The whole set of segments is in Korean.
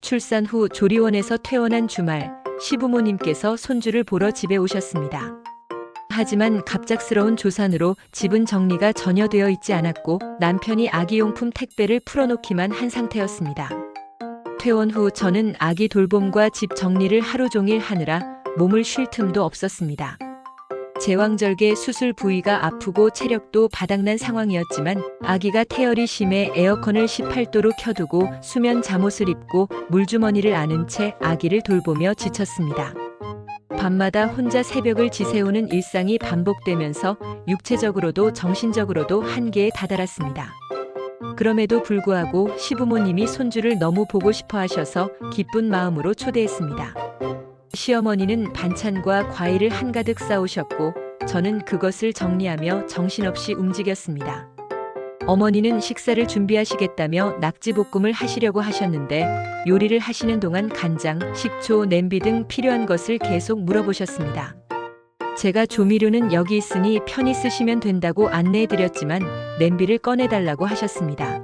출산 후 조리원에서 퇴원한 주말, 시부모님께서 손주를 보러 집에 오셨습니다. 하지만 갑작스러운 조산으로 집은 정리가 전혀 되어 있지 않았고 남편이 아기용품 택배를 풀어놓기만 한 상태였습니다. 퇴원 후 저는 아기 돌봄과 집 정리를 하루 종일 하느라 몸을 쉴 틈도 없었습니다. 제왕절개 수술 부위가 아프고 체력도 바닥난 상황이었지만 아기가 태열이 심해 에어컨을 18도로 켜두고 수면 잠옷을 입고 물주머니를 안은 채 아기를 돌보며 지쳤습니다. 밤마다 혼자 새벽을 지새우는 일상이 반복되면서 육체적으로도 정신적으로도 한계에 다다랐습니다. 그럼에도 불구하고 시부모님이 손주를 너무 보고 싶어 하셔서 기쁜 마음으로 초대했습니다. 시어머니는 반찬과 과일을 한가득 싸오셨고 저는 그것을 정리하며 정신없이 움직였습니다. 어머니는 식사를 준비하시겠다며 낙지볶음을 하시려고 하셨는데 요리를 하시는 동안 간장, 식초, 냄비 등 필요한 것을 계속 물어보셨습니다. 제가 조미료는 여기 있으니 편히 쓰시면 된다고 안내해드렸지만 냄비를 꺼내달라고 하셨습니다.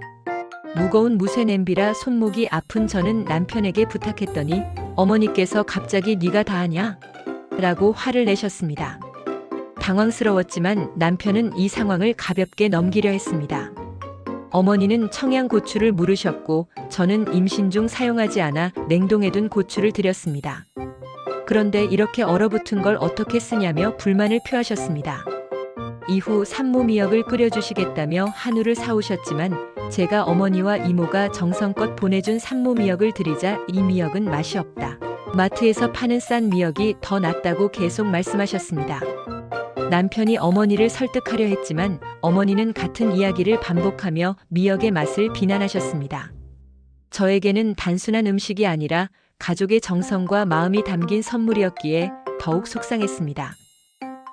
무거운 무쇠 냄비라 손목이 아픈 저는 남편에게 부탁했더니 어머니께서 갑자기 네가 다 하냐? 라고 화를 내셨습니다. 당황스러웠지만 남편은 이 상황을 가볍게 넘기려 했습니다. 어머니는 청양고추를 물으셨고 저는 임신 중 사용하지 않아 냉동해둔 고추를 드렸습니다. 그런데 이렇게 얼어붙은 걸 어떻게 쓰냐며 불만을 표하셨습니다. 이후 산모미역을 끓여주시겠다며 한우를 사오셨지만 제가 어머니와 이모가 정성껏 보내준 산모미역을 드리자 이 미역은 맛이 없다. 마트에서 파는 싼 미역이 더 낫다고 계속 말씀하셨습니다. 남편이 어머니를 설득하려 했지만 어머니는 같은 이야기를 반복하며 미역의 맛을 비난하셨습니다. 저에게는 단순한 음식이 아니라 가족의 정성과 마음이 담긴 선물이었기에 더욱 속상했습니다.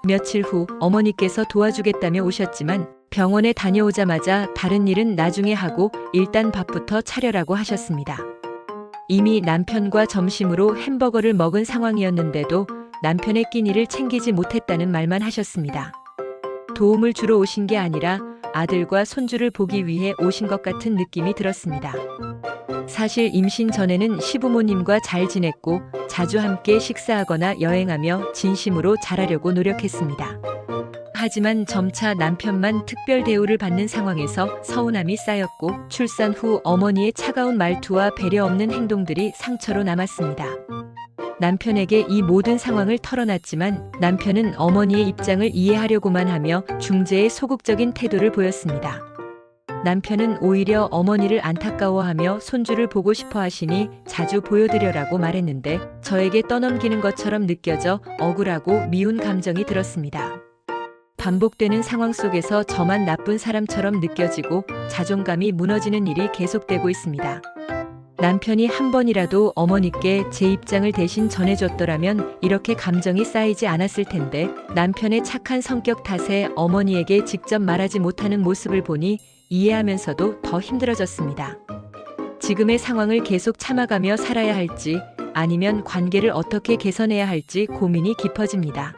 며칠 후 어머니께서 도와주겠다며 오셨지만 병원에 다녀오자마자 다른 일은 나중에 하고 일단 밥부터 차려라고 하셨습니다. 이미 남편과 점심으로 햄버거를 먹은 상황이었는데도 남편의 끼니를 챙기지 못했다는 말만 하셨습니다. 도움을 주러 오신 게 아니라 아들과 손주를 보기 위해 오신 것 같은 느낌이 들었습니다. 사실 임신 전에는 시부모님과 잘 지냈고 자주 함께 식사하거나 여행하며 진심으로 잘하려고 노력했습니다. 하지만 점차 남편만 특별 대우를 받는 상황에서 서운함이 쌓였고 출산 후 어머니의 차가운 말투와 배려 없는 행동들이 상처로 남았습니다. 남편에게 이 모든 상황을 털어놨지만 남편은 어머니의 입장을 이해하려고만 하며 중재의 소극적인 태도를 보였습니다. 남편은 오히려 어머니를 안타까워하며 손주를 보고 싶어 하시니 자주 보여드려라고 말했는데 저에게 떠넘기는 것처럼 느껴져 억울하고 미운 감정이 들었습니다. 반복되는 상황 속에서 저만 나쁜 사람처럼 느껴지고 자존감이 무너지는 일이 계속되고 있습니다. 남편이 한 번이라도 어머니께 제 입장을 대신 전해줬더라면 이렇게 감정이 쌓이지 않았을 텐데 남편의 착한 성격 탓에 어머니에게 직접 말하지 못하는 모습을 보니 이해하면서도 더 힘들어졌습니다. 지금의 상황을 계속 참아가며 살아야 할지 아니면 관계를 어떻게 개선해야 할지 고민이 깊어집니다.